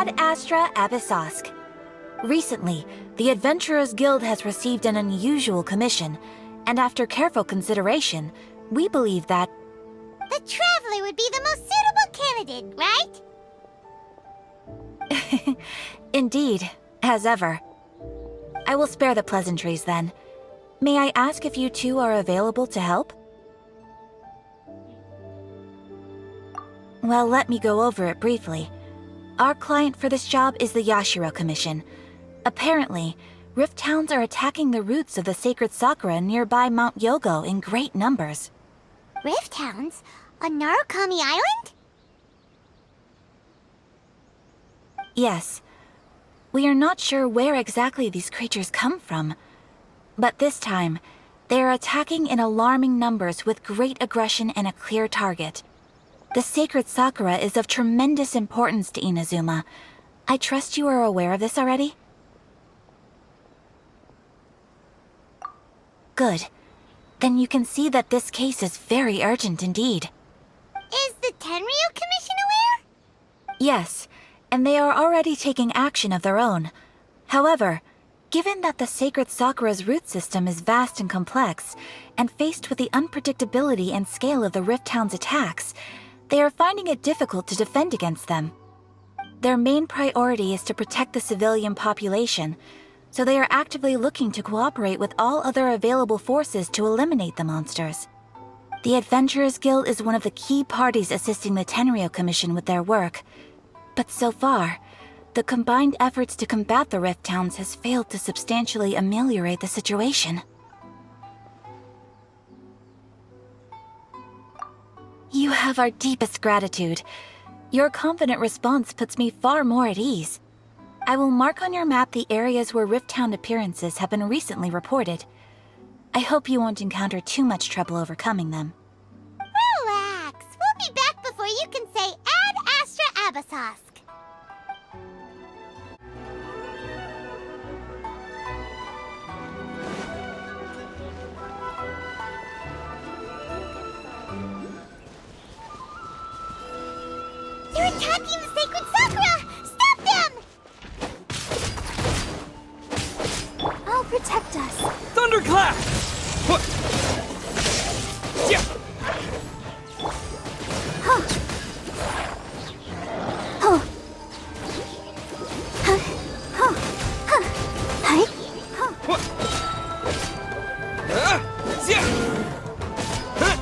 Ad Astra Abyssosk. Recently, the Adventurers Guild has received an unusual commission, and after careful consideration, we believe that... The Traveler would be the most suitable candidate, right? Indeed, as ever. I will spare the pleasantries then. May I ask if you two are available to help? Well, let me go over it briefly. Our client for this job is the Yashiro Commission. Apparently, Rift Towns are attacking the roots of the sacred sakura nearby Mount Yogo in great numbers. Rift Hounds? On Narukami Island? Yes. We are not sure where exactly these creatures come from. But this time, they are attacking in alarming numbers with great aggression and a clear target. The sacred sakura is of tremendous importance to Inazuma. I trust you are aware of this already? Good. Then you can see that this case is very urgent indeed. Is the Tenryu Commission aware? Yes, and they are already taking action of their own. However, given that the sacred sakura's root system is vast and complex, and faced with the unpredictability and scale of the Rift Town's attacks, they are finding it difficult to defend against them. Their main priority is to protect the civilian population, so they are actively looking to cooperate with all other available forces to eliminate the monsters. The Adventurers Guild is one of the key parties assisting the Tenryu Commission with their work, but so far, the combined efforts to combat the Rift Towns has failed to substantially ameliorate the situation. You have our deepest gratitude. Your confident response puts me far more at ease. I will mark on your map the areas where Rift Town appearances have been recently reported. I hope you won't encounter too much trouble overcoming them. Relax. We'll be back before you can say Ad Astra Abyssosk. They're attacking the sacred sakura! Stop them! I'll protect us. Thunderclap! Yeah. Huh. Huh. Huh. Huh. Huh. Huh.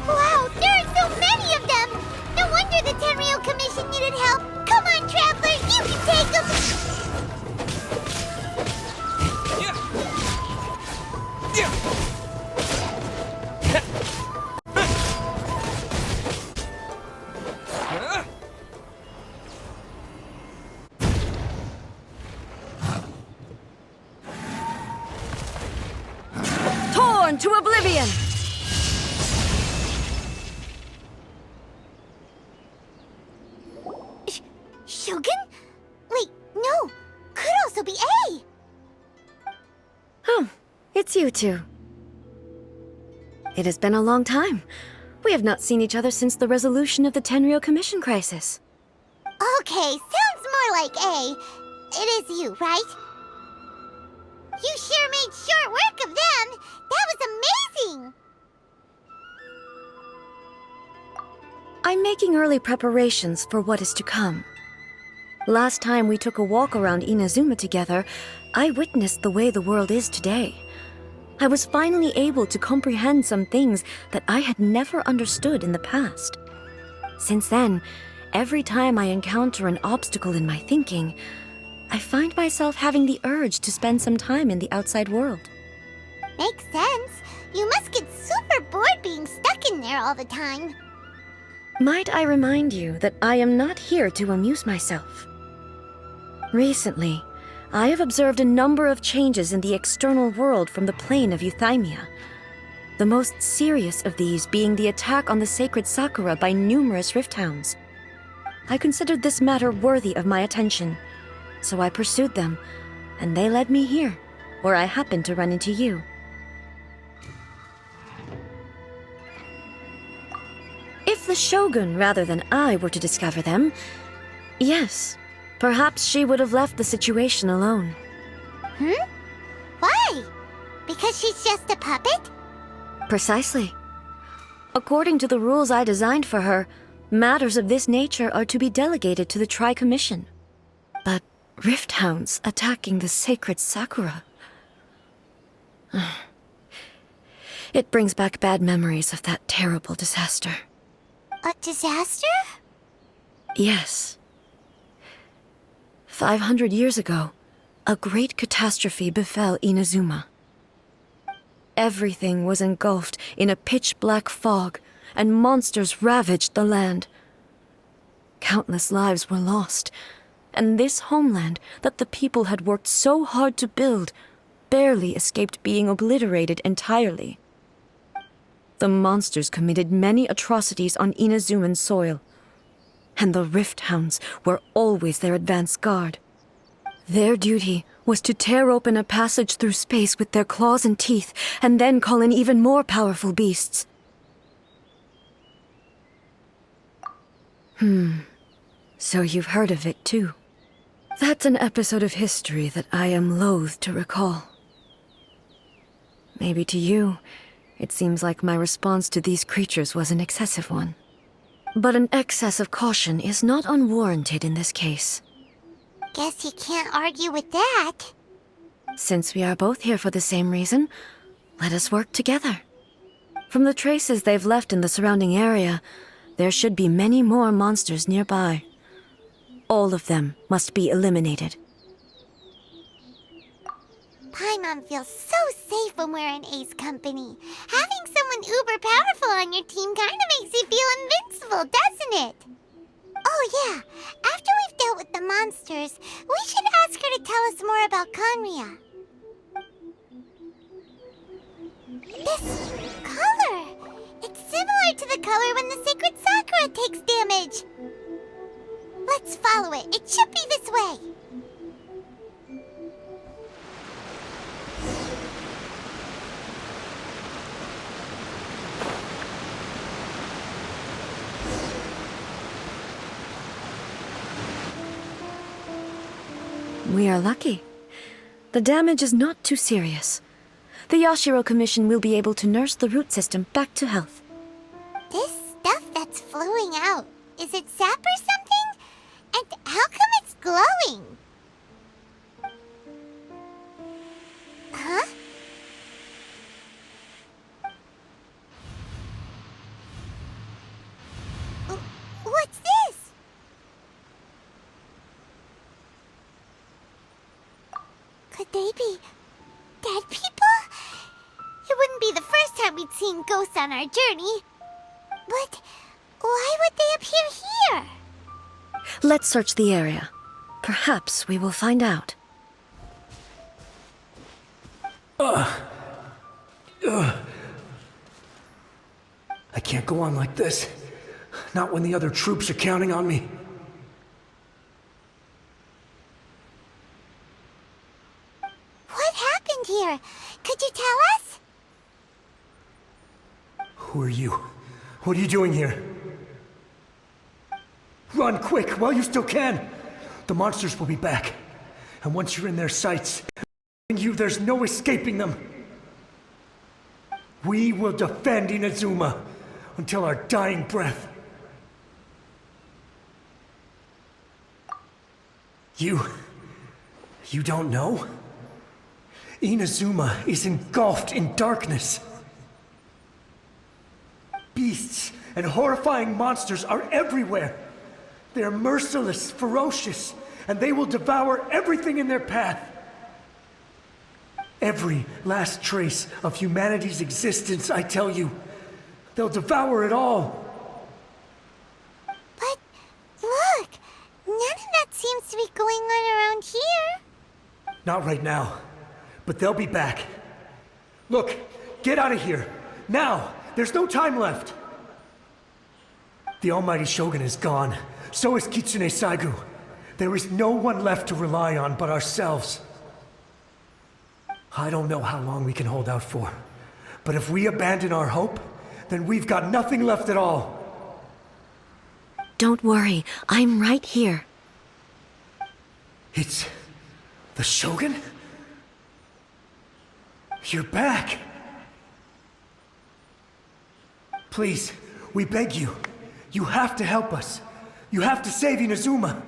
Wow, there are so many of them! No wonder the Tenryu Commission needed help. Come on, Traveler, you can take them! Torn to oblivion! Shogun? Wait, no. Could also be A. Oh, it's you two. It has been a long time. We have not seen each other since the resolution of the Tenryu Commission crisis. Okay, sounds more like A. It is you, right? You sure made short work of them. That was amazing. I'm making early preparations for what is to come. Last time we took a walk around Inazuma together, I witnessed the way the world is today. I was finally able to comprehend some things that I had never understood in the past. Since then, every time I encounter an obstacle in my thinking, I find myself having the urge to spend some time in the outside world. Makes sense. You must get super bored being stuck in there all the time. Might I remind you that I am not here to amuse myself. Recently, I have observed a number of changes in the external world from the plane of Euthymia. The most serious of these being the attack on the sacred sakura by numerous Rift Hounds. I considered this matter worthy of my attention, so I pursued them, and they led me here, where I happened to run into you. If the Shogun rather than I were to discover them, yes, Perhaps she would have left the situation alone. Why? Because she's just a puppet? Precisely. According to the rules I designed for her, matters of this nature are to be delegated to the Tri-Commission. But Rift Hounds attacking the sacred Sakura... It brings back bad memories of that terrible disaster. A disaster? Yes. 500 years ago, a great catastrophe befell Inazuma. Everything was engulfed in a pitch-black fog, and monsters ravaged the land. Countless lives were lost, and this homeland that the people had worked so hard to build barely escaped being obliterated entirely. The monsters committed many atrocities on Inazuman soil, and the Rift Hounds were always their advance guard. Their duty was to tear open a passage through space with their claws and teeth, and then call in even more powerful beasts. So you've heard of it too. That's an episode of history that I am loath to recall. Maybe to you, it seems like my response to these creatures was an excessive one. But an excess of caution is not unwarranted in this case. Guess you can't argue with that. Since we are both here for the same reason, let us work together. From the traces they've left in the surrounding area, there should be many more monsters nearby. All of them must be eliminated. Paimon feels so safe when we're in A's company. Having someone uber powerful on your team kind of makes you feel invincible, doesn't it? Oh yeah, after we've dealt with the monsters, we should ask her to tell us more about Conria. This color! It's similar to the color when the sacred Sakura takes damage. Let's follow it. It should be this way. We are lucky. The damage is not too serious. The Yashiro Commission will be able to nurse the root system back to health. This stuff that's flowing out, is it sap or something? And how come it's glowing? Huh? What's this? Could they be dead people? It wouldn't be the first time we'd seen ghosts on our journey. But why would they appear here? Let's search the area. Perhaps we will find out. I can't go on like this. Not when the other troops are counting on me. What happened here? Could you tell us? Who are you? What are you doing here? Run quick while you still can! The monsters will be back. And once you're in their sights, there's no escaping them. We will defend Inazuma until our dying breath. You don't know? Inazuma is engulfed in darkness. Beasts and horrifying monsters are everywhere. They are merciless, ferocious, and they will devour everything in their path. Every last trace of humanity's existence, I tell you. They'll devour it all. But look, none of that seems to be going on around here. Not right now, but they'll be back. Look, get out of here. Now! There's no time left. The Almighty Shogun is gone. So is Kitsune Saigu. There is no one left to rely on but ourselves. I don't know how long we can hold out for. But if we abandon our hope, then we've got nothing left at all. Don't worry, I'm right here. It's the Shogun? You're back! Please, we beg you. You have to help us. You have to save Inazuma.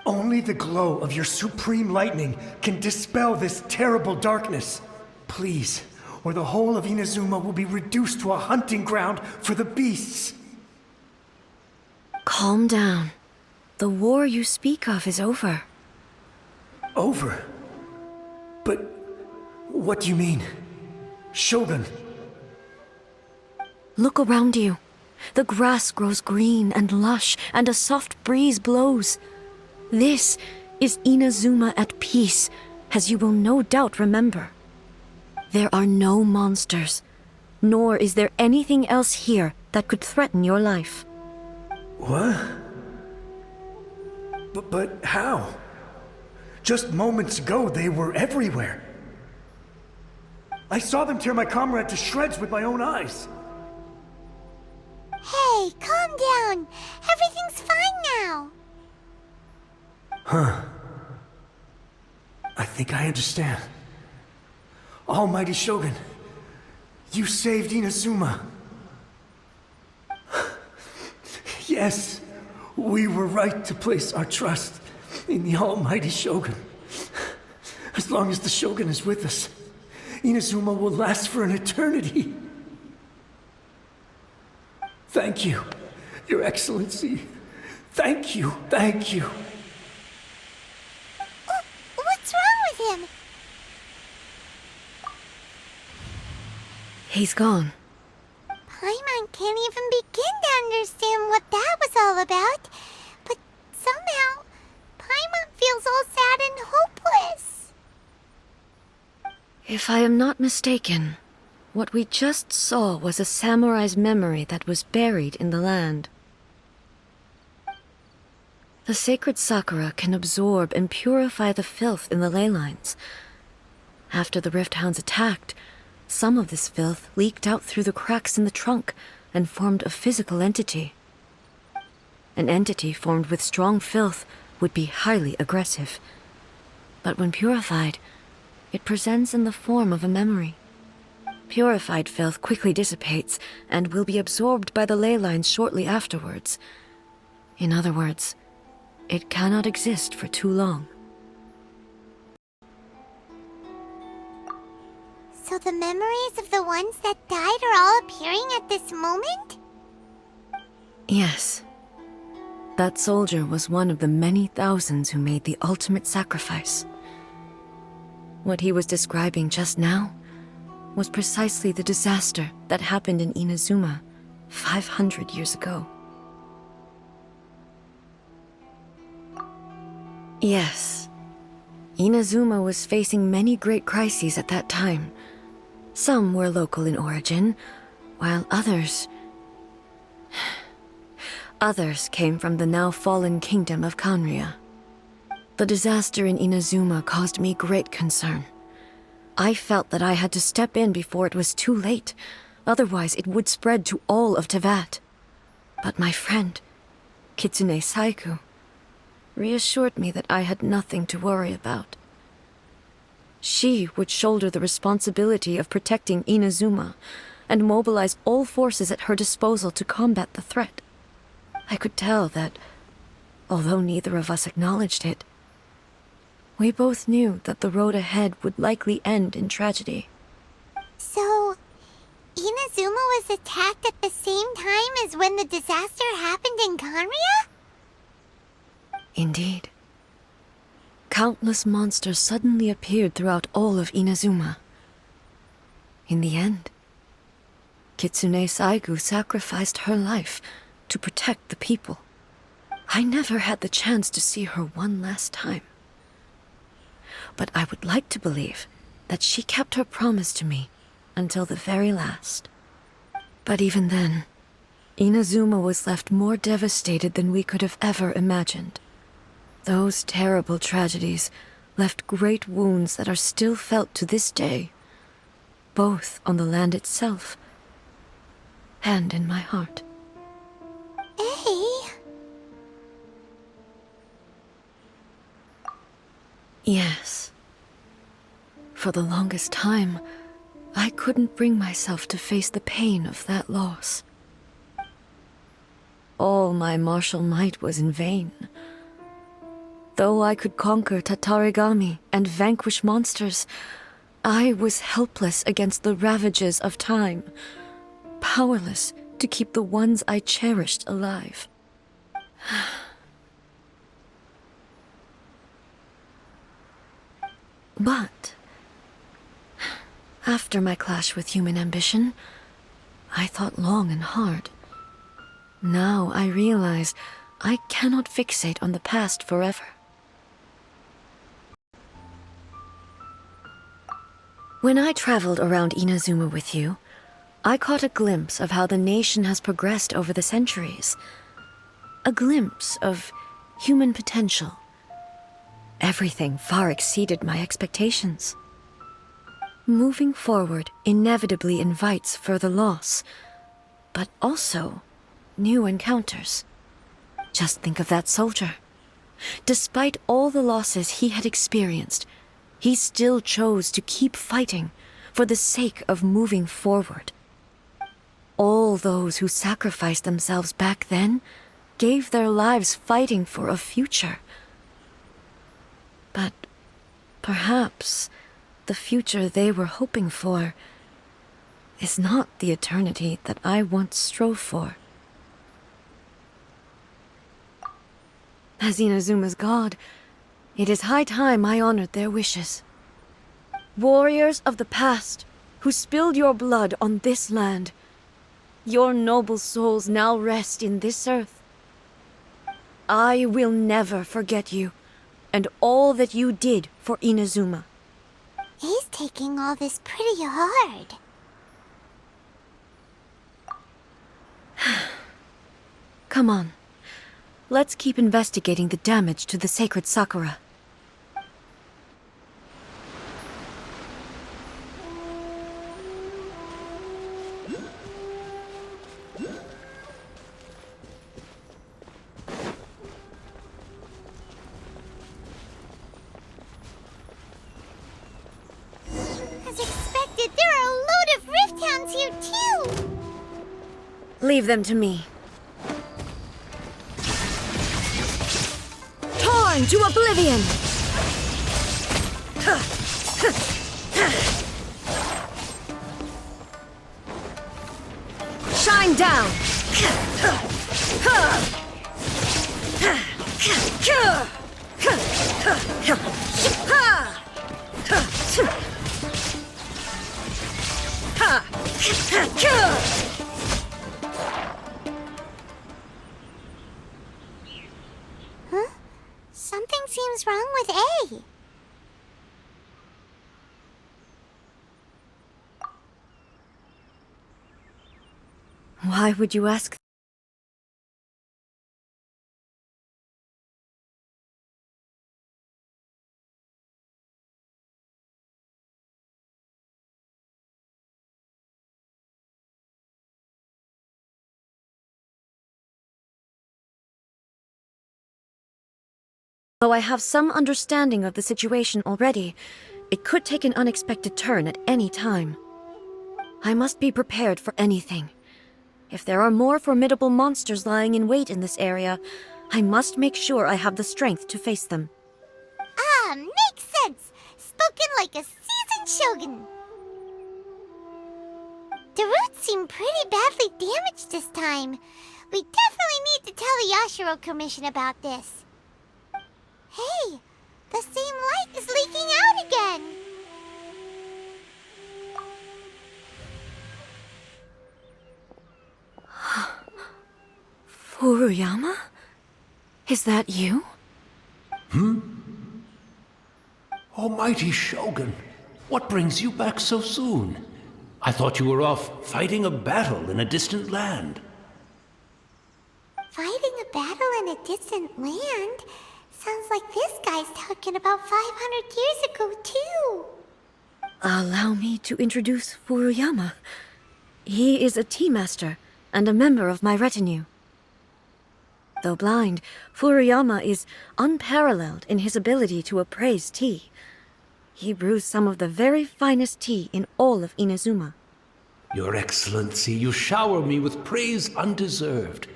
Only the glow of your supreme lightning can dispel this terrible darkness. Please, or the whole of Inazuma will be reduced to a hunting ground for the beasts. Calm down. The war you speak of is over. Over? But what do you mean? Shogun? Look around you. The grass grows green and lush, and a soft breeze blows. This is Inazuma at peace, as you will no doubt remember. There are no monsters, nor is there anything else here that could threaten your life. What? But how? Just moments ago, they were everywhere. I saw them tear my comrade to shreds with my own eyes. Hey, calm down. Everything's fine now. Huh. I think I understand. Almighty Shogun, you saved Inazuma. Yes, we were right to place our trust in the Almighty Shogun. As long as the Shogun is with us, Inazuma will last for an eternity. Thank you, Your Excellency. Thank you, thank you. What's wrong with him? He's gone. Paimon can't even begin to understand what that was all about. But somehow, Paimon feels all sad and hopeless. If I am not mistaken, what we just saw was a samurai's memory that was buried in the land. The sacred sakura can absorb and purify the filth in the ley lines. After the Rift Hounds attacked, some of this filth leaked out through the cracks in the trunk and formed a physical entity. An entity formed with strong filth would be highly aggressive. But when purified, it presents in the form of a memory. Purified filth quickly dissipates and will be absorbed by the ley lines shortly afterwards. In other words, it cannot exist for too long. So the memories of the ones that died are all appearing at this moment? Yes. That soldier was one of the many thousands who made the ultimate sacrifice. What he was describing just now was precisely the disaster that happened in Inazuma 500 years ago. Yes, Inazuma was facing many great crises at that time. Some were local in origin, while others came from the now fallen kingdom of Kanria. The disaster in Inazuma caused me great concern. I felt that I had to step in before it was too late, otherwise it would spread to all of Teyvat. But my friend, Kitsune Saiku, reassured me that I had nothing to worry about. She would shoulder the responsibility of protecting Inazuma and mobilize all forces at her disposal to combat the threat. I could tell that, although neither of us acknowledged it, we both knew that the road ahead would likely end in tragedy. So, Inazuma was attacked at the same time as when the disaster happened in Kanria? Indeed. Countless monsters suddenly appeared throughout all of Inazuma. In the end, Kitsune Saigu sacrificed her life to protect the people. I never had the chance to see her one last time. But I would like to believe that she kept her promise to me until the very last. But even then, Inazuma was left more devastated than we could have ever imagined. Those terrible tragedies left great wounds that are still felt to this day, both on the land itself and in my heart. For the longest time, I couldn't bring myself to face the pain of that loss. All my martial might was in vain. Though I could conquer Tatarigami and vanquish monsters, I was helpless against the ravages of time, powerless to keep the ones I cherished alive. But after my clash with human ambition, I thought long and hard. Now I realize I cannot fixate on the past forever. When I traveled around Inazuma with you, I caught a glimpse of how the nation has progressed over the centuries. A glimpse of human potential. Everything far exceeded my expectations. Moving forward inevitably invites further loss, but also new encounters. Just think of that soldier. Despite all the losses he had experienced, he still chose to keep fighting for the sake of moving forward. All those who sacrificed themselves back then gave their lives fighting for a future. But perhaps the future they were hoping for is not the eternity that I once strove for. As Inazuma's god, it is high time I honored their wishes. Warriors of the past, who spilled your blood on this land, your noble souls now rest in this earth. I will never forget you, and all that you did for Inazuma. He's taking all this pretty hard. Come on. Let's keep investigating the damage to the sacred Sakura. As expected, there are a load of Rift Hounds here too! Leave them to me. Torn to oblivion! Shine down! Huh? Something seems wrong with A. Why would you ask? Though I have some understanding of the situation already, it could take an unexpected turn at any time. I must be prepared for anything. If there are more formidable monsters lying in wait in this area, I must make sure I have the strength to face them. Ah, makes sense! Spoken like a seasoned shogun! The roots seem pretty badly damaged this time. We definitely need to tell the Yashiro Commission about this. Hey, the same light is leaking out again! Furuyama? Is that you? Almighty Shogun, what brings you back so soon? I thought you were off fighting a battle in a distant land. Fighting a battle in a distant land? Sounds like this guy's talking about 500 years ago, too. Allow me to introduce Furuyama. He is a tea master and a member of my retinue. Though blind, Furuyama is unparalleled in his ability to appraise tea. He brews some of the very finest tea in all of Inazuma. Your Excellency, you shower me with praise undeserved.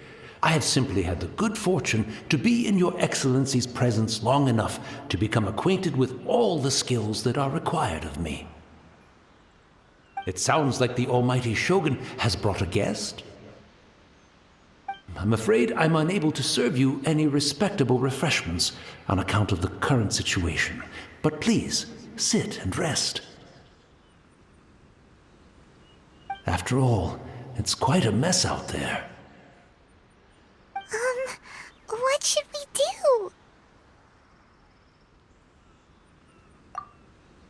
I have simply had the good fortune to be in Your Excellency's presence long enough to become acquainted with all the skills that are required of me. It sounds like the almighty Shogun has brought a guest. I'm afraid I'm unable to serve you any respectable refreshments on account of the current situation. But please, sit and rest. After all, it's quite a mess out there. What should we do?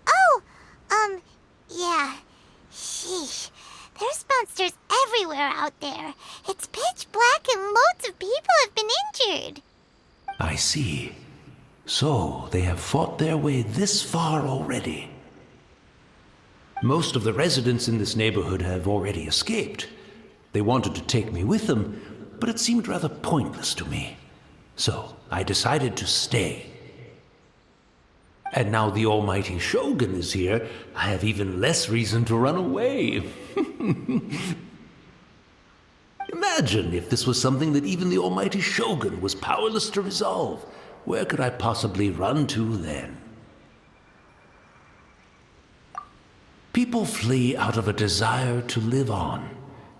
Oh, yeah. Sheesh. There's monsters everywhere out there. It's pitch black and loads of people have been injured. I see. So, they have fought their way this far already. Most of the residents in this neighborhood have already escaped. They wanted to take me with them, but it seemed rather pointless to me. So, I decided to stay. And now the almighty Shogun is here, I have even less reason to run away. Imagine if this was something that even the almighty Shogun was powerless to resolve. Where could I possibly run to then? People flee out of a desire to live on,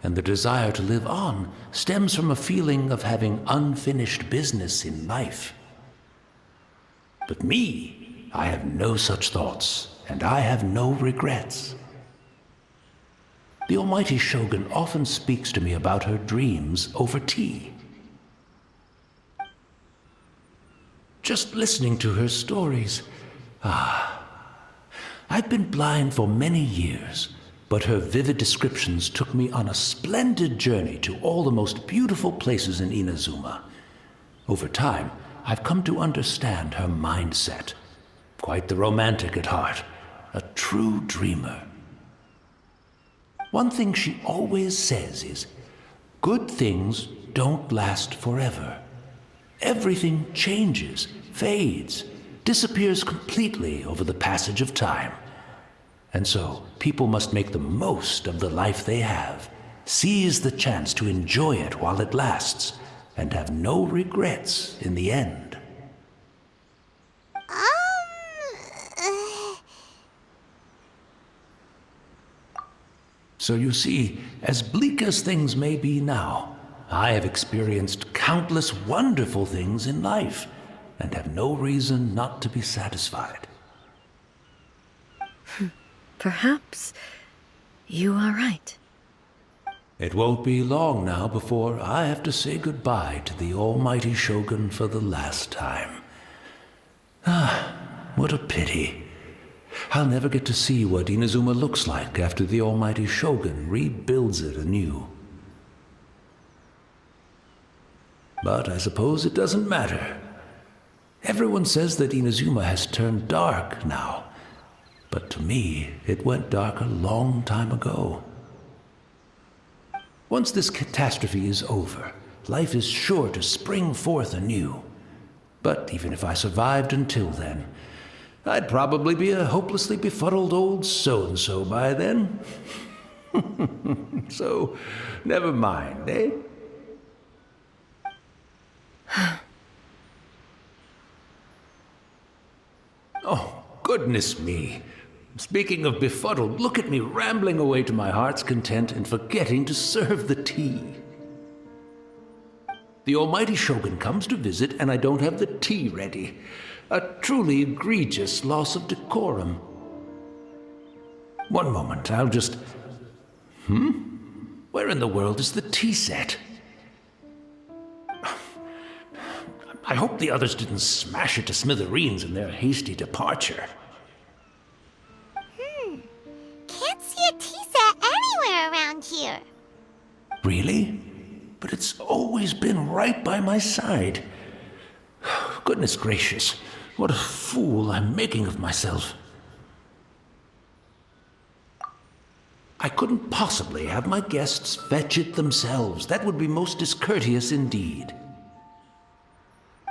and the desire to live on stems from a feeling of having unfinished business in life. But me, I have no such thoughts, and I have no regrets. The almighty Shogun often speaks to me about her dreams over tea. Just listening to her stories, I've been blind for many years, but her vivid descriptions took me on a splendid journey to all the most beautiful places in Inazuma. Over time, I've come to understand her mindset. Quite the romantic at heart, a true dreamer. One thing she always says is, good things don't last forever. Everything changes, fades, disappears completely over the passage of time. And so, people must make the most of the life they have, seize the chance to enjoy it while it lasts, and have no regrets in the end. So you see, as bleak as things may be now, I have experienced countless wonderful things in life, and have no reason not to be satisfied. Perhaps you are right. It won't be long now before I have to say goodbye to the almighty Shogun for the last time. What a pity. I'll never get to see what Inazuma looks like after the almighty Shogun rebuilds it anew. But I suppose it doesn't matter. Everyone says that Inazuma has turned dark now, but to me, it went dark a long time ago. Once this catastrophe is over, life is sure to spring forth anew. But even if I survived until then, I'd probably be a hopelessly befuddled old so-and-so by then. So, never mind, eh? Oh, goodness me. Speaking of befuddled, look at me rambling away to my heart's content and forgetting to serve the tea. The almighty Shogun comes to visit and I don't have the tea ready. A truly egregious loss of decorum. One moment, I'll just... Where in the world is the tea set? I hope the others didn't smash it to smithereens in their hasty departure. Can't see a tea set anywhere around here. Really? But it's always been right by my side. Goodness gracious, what a fool I'm making of myself. I couldn't possibly have my guests fetch it themselves. That would be most discourteous indeed.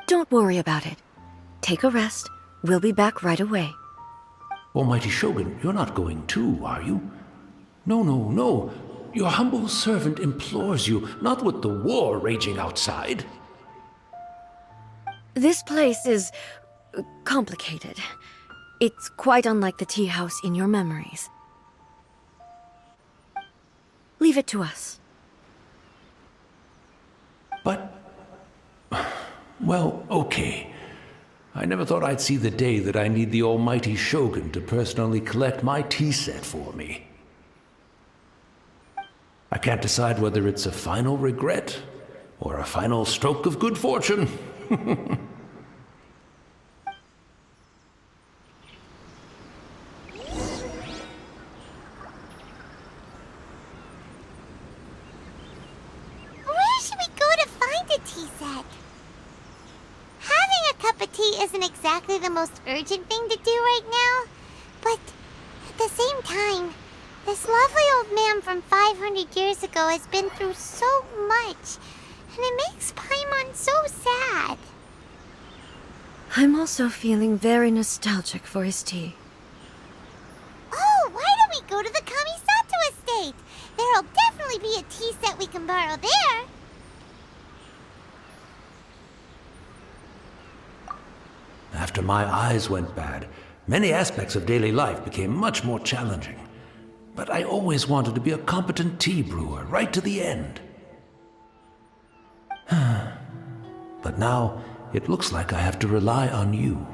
Don't worry about it. Take a rest. We'll be back right away. Almighty Shogun, you're not going too, are you? No, no, no. Your humble servant implores you, not with the war raging outside. This place is complicated. It's quite unlike the tea house in your memories. Leave it to us. But... well, okay. I never thought I'd see the day that I need the almighty Shogun to personally collect my tea set for me. I can't decide whether it's a final regret or a final stroke of good fortune. Where should we go to find a tea set? Having a cup of tea isn't exactly the most urgent thing to do right now, but at the same time, this lovely old man from 500 years ago has been through so much, and it makes Paimon so sad. I'm also feeling very nostalgic for his tea. Oh, why don't we go to the Kamisato estate? There'll definitely be a tea set we can borrow there. After my eyes went bad, many aspects of daily life became much more challenging. But I always wanted to be a competent tea brewer, right to the end. But now, it looks like I have to rely on you.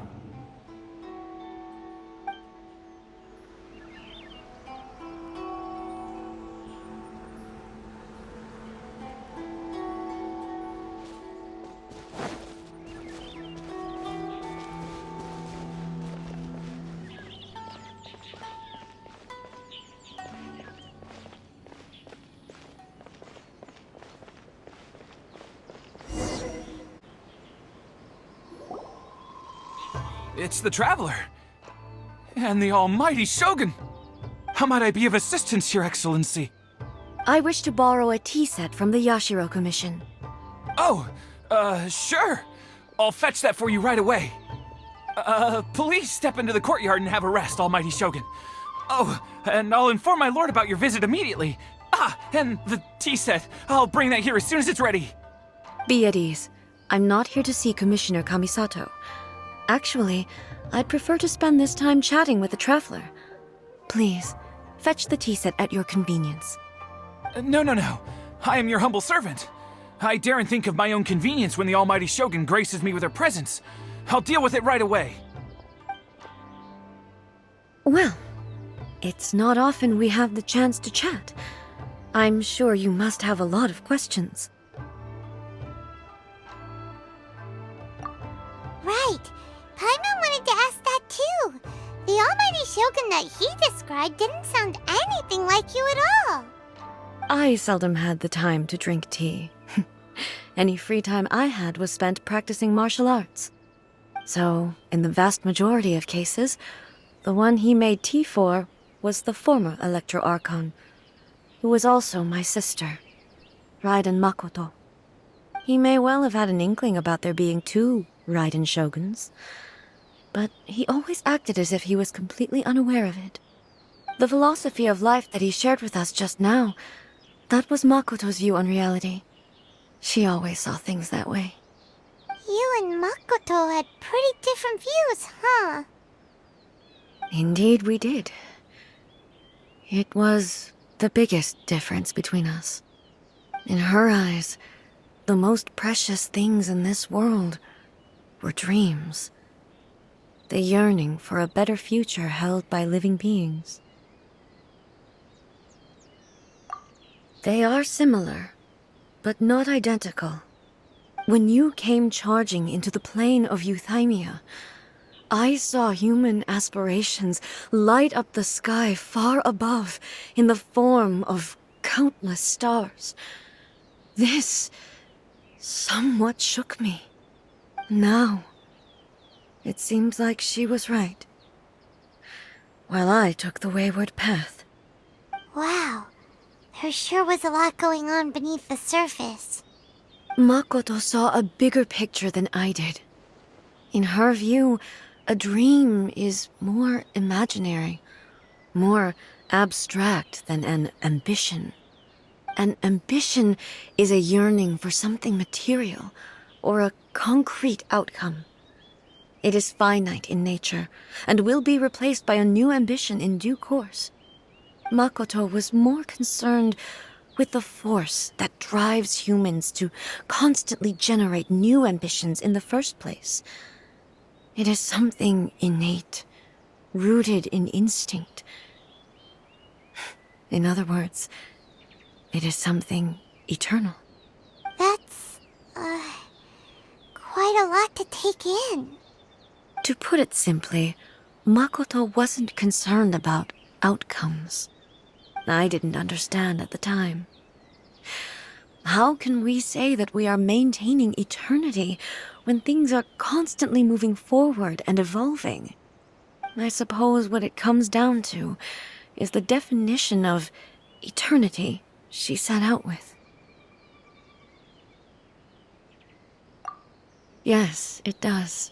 It's the Traveler. And the almighty Shogun. How might I be of assistance, Your Excellency? I wish to borrow a tea set from the Yashiro Commission. Oh, sure. I'll fetch that for you right away. Please step into the courtyard and have a rest, almighty Shogun. Oh, and I'll inform my lord about your visit immediately. Ah, and the tea set. I'll bring that here as soon as it's ready. Be at ease. I'm not here to see Commissioner Kamisato. Actually, I'd prefer to spend this time chatting with the Traveler. Please, fetch the tea set at your convenience. No. I am your humble servant. I daren't think of my own convenience when the almighty Shogun graces me with her presence. I'll deal with it right away. Well, it's not often we have the chance to chat. I'm sure you must have a lot of questions. Right. Paimon wanted to ask that too. The almighty Shogun that he described didn't sound anything like you at all. I seldom had the time to drink tea. Any free time I had was spent practicing martial arts. So, in the vast majority of cases, the one he made tea for was the former Electro Archon, who was also my sister, Raiden Makoto. He may well have had an inkling about there being two Raiden Shoguns, but he always acted as if he was completely unaware of it. The philosophy of life that he shared with us just now, that was Makoto's view on reality. She always saw things that way. You and Makoto had pretty different views, huh? Indeed we did. It was the biggest difference between us. In her eyes, the most precious things in this world were dreams. The yearning for a better future held by living beings. They are similar, but not identical. When you came charging into the plane of Euthymia, I saw human aspirations light up the sky far above in the form of countless stars. This somewhat shook me. Now, it seems like she was right, while I took the wayward path. Wow. There sure was a lot going on beneath the surface. Makoto saw a bigger picture than I did. In her view, a dream is more imaginary, more abstract than an ambition. An ambition is a yearning for something material, or a concrete outcome. It is finite in nature, and will be replaced by a new ambition in due course. Makoto was more concerned with the force that drives humans to constantly generate new ambitions in the first place. It is something innate, rooted in instinct. In other words, it is something eternal. That's, quite a lot to take in. To put it simply, Makoto wasn't concerned about outcomes. I didn't understand at the time. How can we say that we are maintaining eternity when things are constantly moving forward and evolving? I suppose what it comes down to is the definition of eternity she set out with. Yes, it does.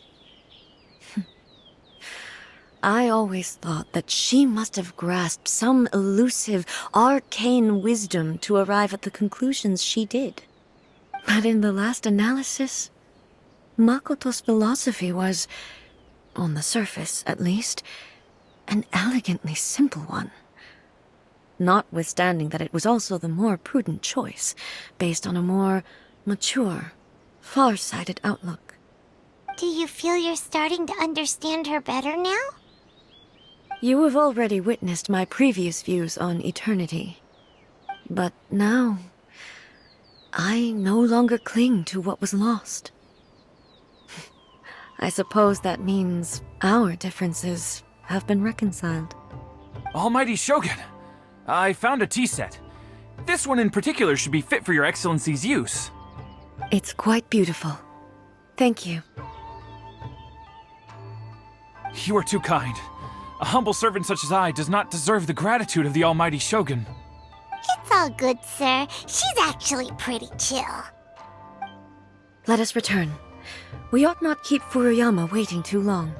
I always thought that she must have grasped some elusive, arcane wisdom to arrive at the conclusions she did. But in the last analysis, Makoto's philosophy was, on the surface at least, an elegantly simple one. Notwithstanding that it was also the more prudent choice, based on a more mature, far-sighted outlook. Do you feel you're starting to understand her better now? You have already witnessed my previous views on eternity. But now, I no longer cling to what was lost. I suppose that means our differences have been reconciled. Almighty Shogun, I found a tea set. This one in particular should be fit for your Excellency's use. It's quite beautiful. Thank you. You are too kind. A humble servant such as I does not deserve the gratitude of the Almighty Shogun. It's all good, sir. She's actually pretty chill. Let us return. We ought not keep Furuyama waiting too long.